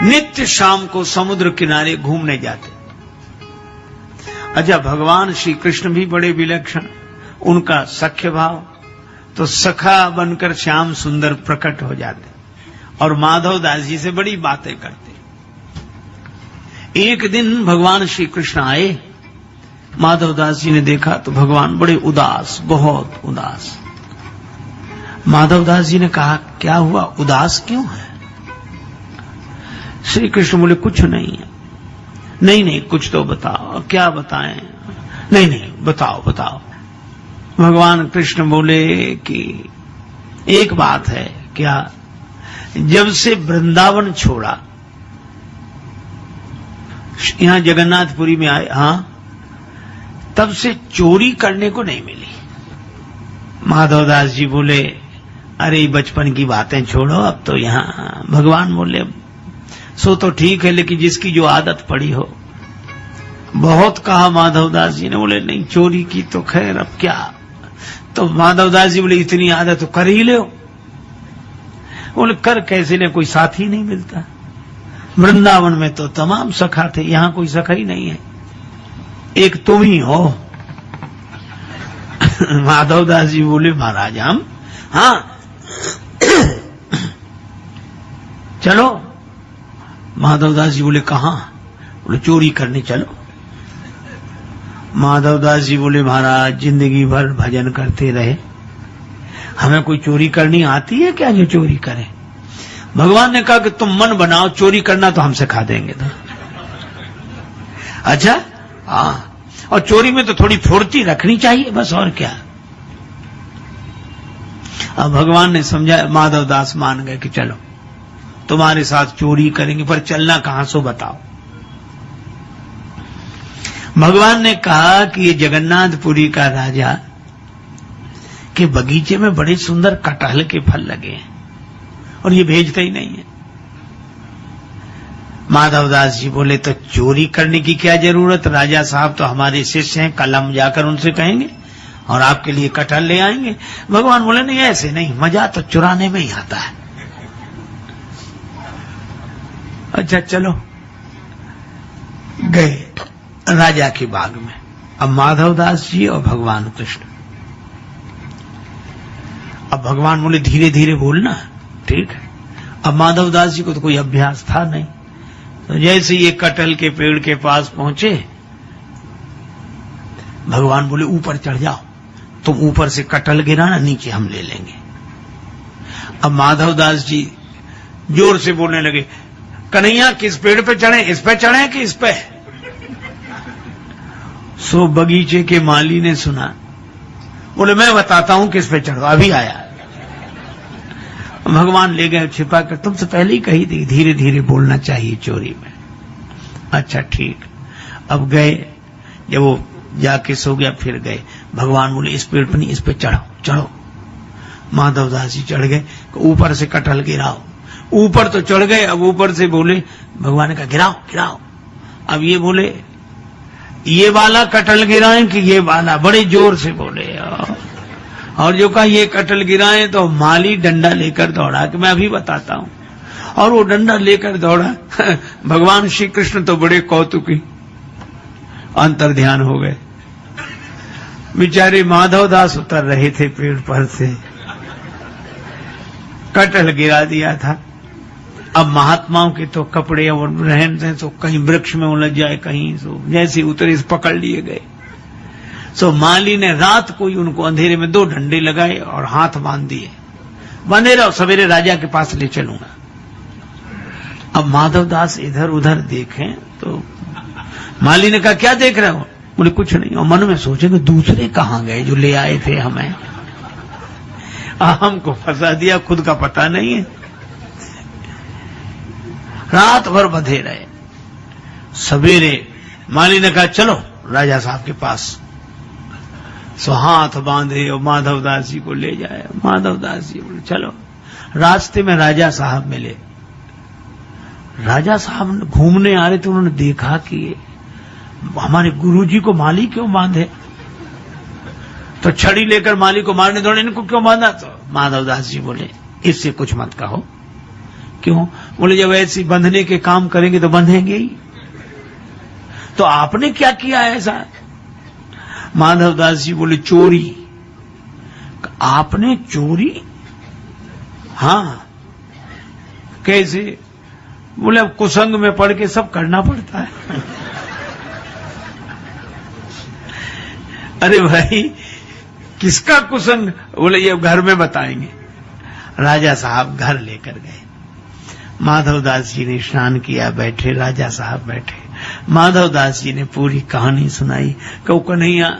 नित्य शाम को समुद्र किनारे घूमने जाते। अच्छा, भगवान श्री कृष्ण भी बड़े विलक्षण, उनका सख्य भाव, तो सखा बनकर श्याम सुंदर प्रकट हो जाते और माधव दास जी से बड़ी बातें करते। एक दिन भगवान श्री कृष्ण आए, माधव दास जी ने देखा तो भगवान बड़े उदास, बहुत उदास। माधव दास जी ने कहा, क्या हुआ, उदास क्यों है? श्री कृष्ण बोले, कुछ नहीं है। नहीं, कुछ तो बताओ। क्या बताएं? नहीं, बताओ बताओ। भगवान कृष्ण बोले कि एक बात है। क्या? जब से वृंदावन छोड़ा, यहां जगन्नाथपुरी में आए, हाँ, तब से चोरी करने को नहीं मिली। माधव दास जी बोले, अरे बचपन की बातें छोड़ो, अब तो यहां। भगवान बोले, सो तो ठीक है, लेकिन जिसकी जो आदत पड़ी हो। बहुत कहा माधव दास जी ने, बोले नहीं, चोरी की तो खैर अब क्या। तो माधव दास जी बोले, इतनी आदत तो कर ही ले। बोले, कर कैसे ले, कोई साथी नहीं मिलता। वृंदावन में तो तमाम सखा थे, यहां कोई सखा ही नहीं है, एक तुम ही हो। माधव दास जी बोले, महाराज हम, हाँ चलो। माधव दास जी बोले, कहां? बोले, चोरी करने चलो। माधव दास जी बोले, महाराज जिंदगी भर भजन करते रहे, हमें कोई चोरी करनी आती है क्या जो चोरी करे? भगवान ने कहा कि तुम मन बनाओ, चोरी करना तो हम सिखा देंगे। तो अच्छा, हाँ, और चोरी में तो थोड़ी फुर्ती रखनी चाहिए, बस, और क्या। अब भगवान ने समझाया, माधव दास मान गए कि चलो तुम्हारे साथ चोरी करेंगे, पर चलना कहां, सो बताओ। भगवान ने कहा कि ये जगन्नाथपुरी का राजा के बगीचे में बड़े सुंदर कटहल के फल लगे हैं और ये भेजते ही नहीं है। माधव दास जी बोले, तो चोरी करने की क्या जरूरत, राजा साहब तो हमारे शिष्य हैं, कल हम जाकर उनसे कहेंगे और आपके लिए कटहल ले आएंगे। भगवान बोले, नहीं, ऐसे नहीं, मजा तो चुराने में ही आता है। अच्छा चलो, गए राजा के बाग में। अब माधव दास जी और भगवान कृष्ण। अब भगवान बोले, धीरे धीरे बोलना, ठीक है। अब माधव दास जी को तो कोई अभ्यास था नहीं, तो जैसे ये कटहल के पेड़ के पास पहुंचे, भगवान बोले, ऊपर चढ़ जाओ, तुम ऊपर से कटहल गिराना, नीचे हम ले लेंगे। अब माधव दास जी जोर से बोलने लगे, कन्हैया किस पेड़ पे चढ़े, इस पे चढ़े कि इस पे? सो बगीचे के माली ने सुना, बोले, मैं बताता हूं किस पे चढ़ो, अभी आया। भगवान ले गए छिपा कर, तुमसे पहले ही कही थी धीरे धीरे बोलना चाहिए चोरी में। अच्छा ठीक। अब गए, जब वो जाके सो गया, फिर गए। भगवान बोले, इस पेड़ पर नहीं, इस पे चढ़ो, चढ़ो। माधव दास जी चढ़ गए, ऊपर से कटहल गिराओ। ऊपर तो चढ़ गए, अब ऊपर से बोले, भगवान ने कहा, गिराओ गिराओ। अब ये बोले, ये वाला कटहल गिराएं कि ये वाला, बड़े जोर से बोले। और जो कहा ये कटहल गिराएं, तो माली डंडा लेकर दौड़ा कि मैं अभी बताता हूं। और वो डंडा लेकर दौड़ा। भगवान श्री कृष्ण तो बड़े कौतुकी, अंतर ध्यान हो गए। बेचारे माधव दास उतर रहे थे पेड़ पर से, कटहल गिरा दिया था। अब महात्माओं के तो कपड़े और रहन सहन तो कहीं वृक्ष में उलझ जाए, कहीं सो जैसे उतरे पकड़ लिए गए। सो माली ने रात को ही उनको अंधेरे में 2 डंडे लगाए और हाथ बांध दिए, बंधे रहो, सवेरे राजा के पास ले चलूंगा। अब माधव दास इधर उधर देखें तो माली ने कहा, क्या देख रहे हो? बोले, कुछ नहीं। और मन में सोचे कि दूसरे कहां गए जो ले आए थे हमें, हमको फंसा दिया, खुद का पता नहीं है। रात भर बंधे रहे। सवेरे माली ने कहा, चलो राजा साहब के पास। सो हाथ बांधे और माधव दास जी को ले जाए। माधव दास जी बोले, चलो। रास्ते में राजा साहब मिले। राजा साहब घूमने आ रहे थे, उन्होंने देखा कि हमारे गुरुजी को माली क्यों बांधे, तो छड़ी लेकर माली को मारने दौड़े, इनको क्यों बांधा? तो माधव दास जी बोले, इससे कुछ मत कहो। क्यों? बोले जब ऐसी बंधने के काम करेंगे तो बंधेंगे ही। तो आपने क्या किया ऐसा? माधवदास जी बोले चोरी। आपने चोरी? हाँ। कैसे? बोले अब कुसंग में पड़ के सब करना पड़ता है। अरे भाई किसका कुसंग? बोले ये घर में बताएंगे। राजा साहब घर लेकर गए। माधवदास जी ने स्नान किया, बैठे, राजा साहब बैठे। माधवदास जी ने पूरी कहानी सुनाई। कहो कन्हैया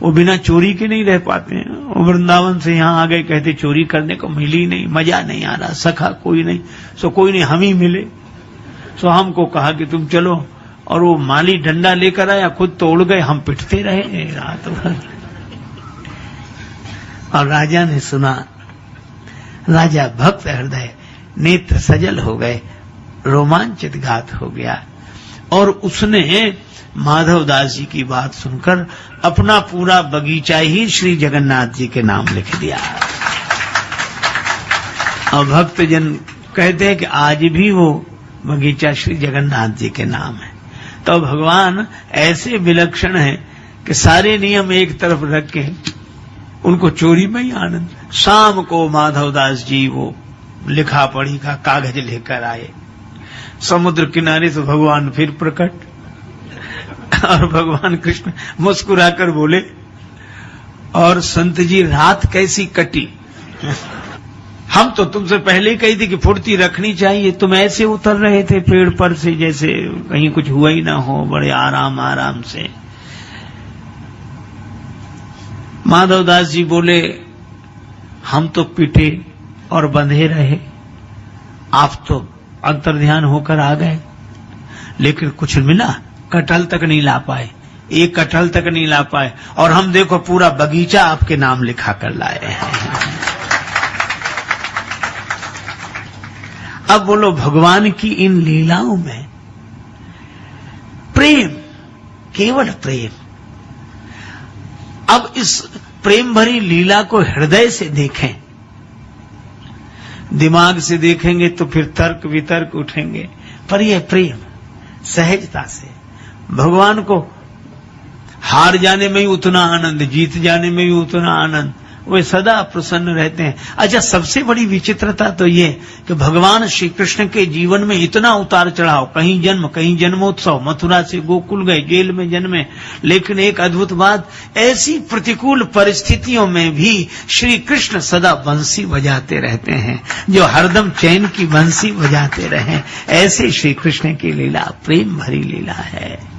वो बिना चोरी के नहीं रह पाते हैं। वो वृंदावन से यहाँ आ गए, कहते चोरी करने को मिली नहीं, मजा नहीं आ रहा, सखा कोई नहीं, सो कोई नहीं हम ही मिले। सो हमको कहा कि तुम चलो, और वो माली डंडा लेकर आया, खुद तो उड़ गए, हम पिटते रहे रात भर। और राजा ने सुना। राजा भक्त हृदय, नेत्र सजल हो गए, रोमांचित घात हो गया। और उसने माधवदास जी की बात सुनकर अपना पूरा बगीचा ही श्री जगन्नाथ जी के नाम लिख दिया। और भक्तजन कहते हैं कि आज भी वो बगीचा श्री जगन्नाथ जी के नाम है। तो भगवान ऐसे विलक्षण है कि सारे नियम एक तरफ रख के उनको चोरी में ही आनंद। शाम को माधवदास जी वो लिखा पढ़ी का कागज लेकर आए। समुद्र किनारे से भगवान फिर प्रकट, और भगवान कृष्ण मुस्कुराकर बोले, और संत जी रात कैसी कटी? हम तो तुमसे पहले ही कही थी कि फुर्ती रखनी चाहिए, तुम ऐसे उतर रहे थे पेड़ पर से जैसे कहीं कुछ हुआ ही ना हो, बड़े आराम आराम से। माधवदास जी बोले, हम तो पिटे और बंधे रहे, आप तो अंतर्ध्यान होकर आ गए, लेकिन कुछ मिला? कटहल तक नहीं ला पाए, एक कटहल तक नहीं ला पाए, और हम देखो पूरा बगीचा आपके नाम लिखा कर लाए हैं। अब बोलो भगवान की इन लीलाओं में प्रेम, केवल प्रेम। अब इस प्रेम भरी लीला को हृदय से देखें। दिमाग से देखेंगे तो फिर तर्क वितर्क उठेंगे, पर यह प्रेम सहजता से, भगवान को हार जाने में ही उतना आनंद, जीत जाने में भी उतना आनंद, वे सदा प्रसन्न रहते हैं। अच्छा, सबसे बड़ी विचित्रता तो ये कि भगवान श्री कृष्ण के जीवन में इतना उतार चढ़ाव, कहीं जन्म, कहीं जन्मोत्सव, मथुरा से गोकुल गए, जेल में जन्मे, लेकिन एक अद्भुत बात, ऐसी प्रतिकूल परिस्थितियों में भी श्री कृष्ण सदा बंसी बजाते रहते हैं, जो हरदम चैन की बंसी बजाते रहे। ऐसे श्री कृष्ण की लीला प्रेम भरी लीला है।